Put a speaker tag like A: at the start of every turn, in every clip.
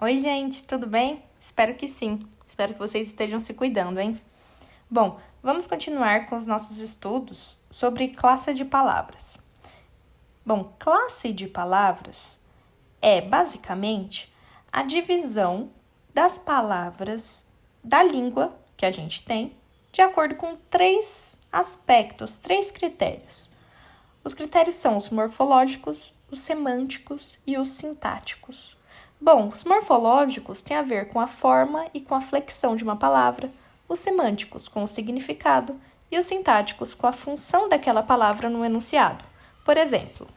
A: Oi, gente, tudo bem? Espero que sim. Espero que vocês estejam se cuidando, hein? Bom, vamos continuar com os nossos estudos sobre classe de palavras. Bom, classe de palavras é basicamente a divisão das palavras da língua que a gente tem de acordo com três aspectos, três critérios. Os critérios são os morfológicos, os semânticos e os sintáticos. Bom, os morfológicos têm a ver com a forma e com a flexão de uma palavra, os semânticos com o significado e os sintáticos com a função daquela palavra no enunciado. Por exemplo,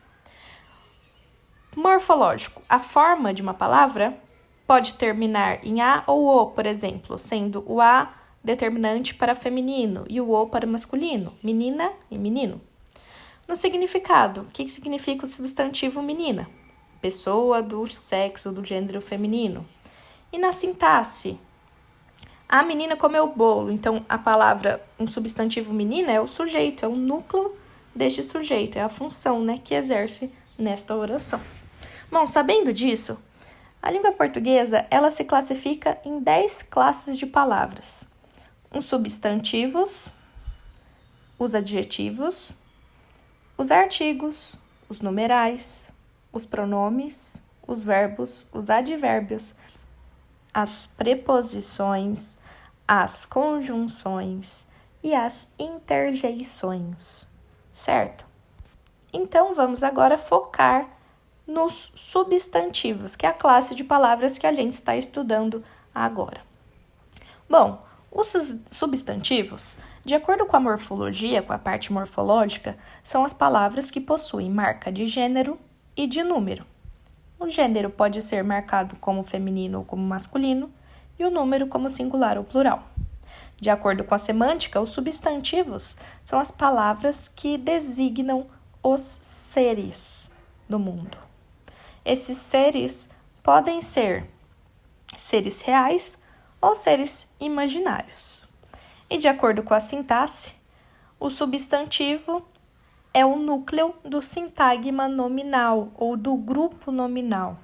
A: morfológico, a forma de uma palavra pode terminar em A ou O, por exemplo, sendo o A determinante para feminino e o O para masculino, menina e menino. No significado, o que significa o substantivo menina? Pessoa do sexo, do gênero feminino. E na sintaxe, a menina comeu bolo. Então, a palavra, um substantivo menina, é o sujeito, é o núcleo deste sujeito, é a função, que exerce nesta oração. Bom, sabendo disso, a língua portuguesa, ela se classifica em 10 classes de palavras. Os substantivos, os adjetivos, os artigos, os numerais, os pronomes, os verbos, os advérbios, as preposições, as conjunções e as interjeições, certo? Então, vamos agora focar nos substantivos, que é a classe de palavras que a gente está estudando agora. Bom, os substantivos, de acordo com a morfologia, com a parte morfológica, são as palavras que possuem marca de gênero e de número. O gênero pode ser marcado como feminino ou como masculino, e o número como singular ou plural. De acordo com a semântica, os substantivos são as palavras que designam os seres do mundo. Esses seres podem ser seres reais ou seres imaginários. E de acordo com a sintaxe, o substantivo é o núcleo do sintagma nominal ou do grupo nominal.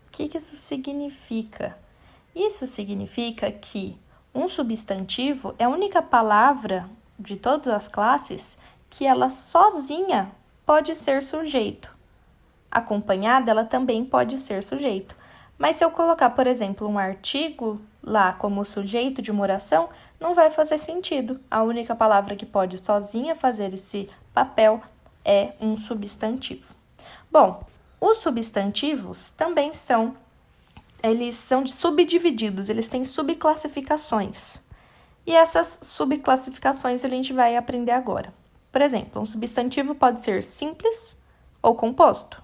A: O que isso significa? Isso significa que um substantivo é a única palavra de todas as classes que ela sozinha pode ser sujeito. Acompanhada, ela também pode ser sujeito. Mas se eu colocar, por exemplo, um artigo lá como sujeito de uma oração, não vai fazer sentido. A única palavra que pode sozinha fazer esse papel é um substantivo. Bom, os substantivos também eles são subdivididos, eles têm subclassificações. E essas subclassificações a gente vai aprender agora. Por exemplo, um substantivo pode ser simples ou composto.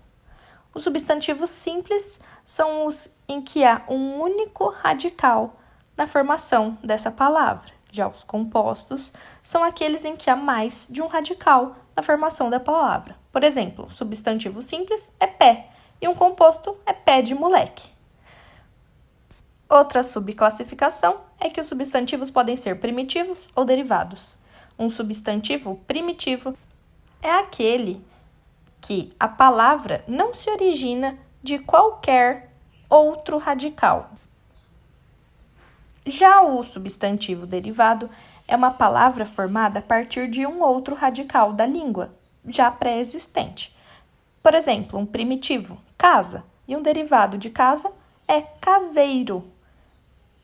A: Os substantivos simples são os em que há um único radical na formação dessa palavra. Já os compostos são aqueles em que há mais de um radical na formação da palavra. Por exemplo, um substantivo simples é pé e um composto é pé de moleque. Outra subclassificação é que os substantivos podem ser primitivos ou derivados. Um substantivo primitivo é aquele que a palavra não se origina de qualquer outro radical. Já o substantivo derivado é uma palavra formada a partir de um outro radical da língua, já pré-existente. Por exemplo, um primitivo, casa, e um derivado de casa é caseiro.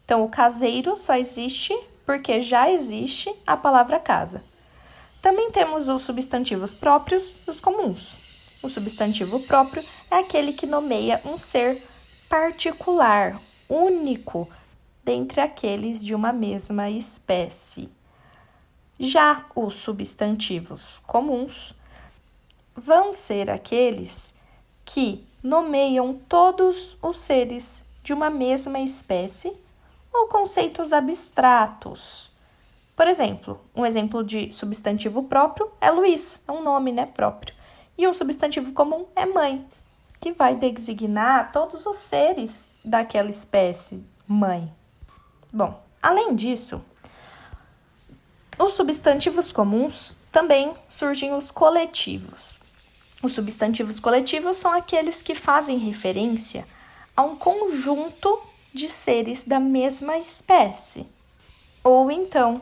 A: Então, o caseiro só existe porque já existe a palavra casa. Também temos os substantivos próprios e os comuns. O substantivo próprio é aquele que nomeia um ser particular, único, dentre aqueles de uma mesma espécie. Já os substantivos comuns vão ser aqueles que nomeiam todos os seres de uma mesma espécie ou conceitos abstratos. Por exemplo, um exemplo de substantivo próprio é Luiz, é um nome, próprio. E um substantivo comum é mãe, que vai designar todos os seres daquela espécie, mãe. Bom, além disso, os substantivos comuns também surgem os coletivos. Os substantivos coletivos são aqueles que fazem referência a um conjunto de seres da mesma espécie. Ou então,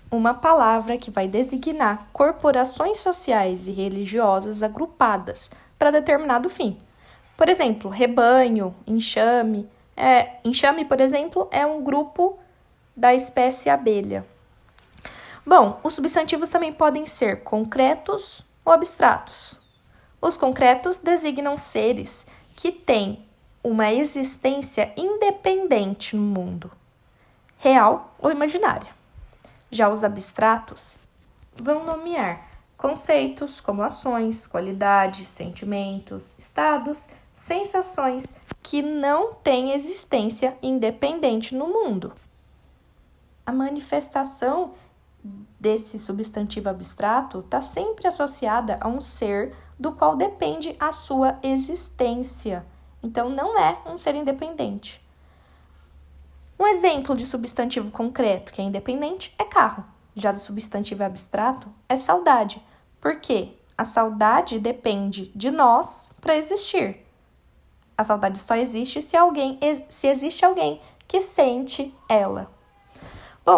A: uma palavra que vai designar corporações sociais e religiosas agrupadas para determinado fim. Por exemplo, rebanho, enxame. Enxame, por exemplo, é um grupo da espécie abelha. Bom, os substantivos também podem ser concretos ou abstratos. Os concretos designam seres que têm uma existência independente no mundo, real ou imaginária. Já os abstratos vão nomear conceitos como ações, qualidades, sentimentos, estados, sensações que não têm existência independente no mundo. A manifestação desse substantivo abstrato está sempre associada a um ser do qual depende a sua existência. Então, não é um ser independente. Um exemplo de substantivo concreto que é independente é carro. Já do substantivo abstrato é saudade. Por quê? A saudade depende de nós para existir. A saudade só existe se existe alguém que sente ela.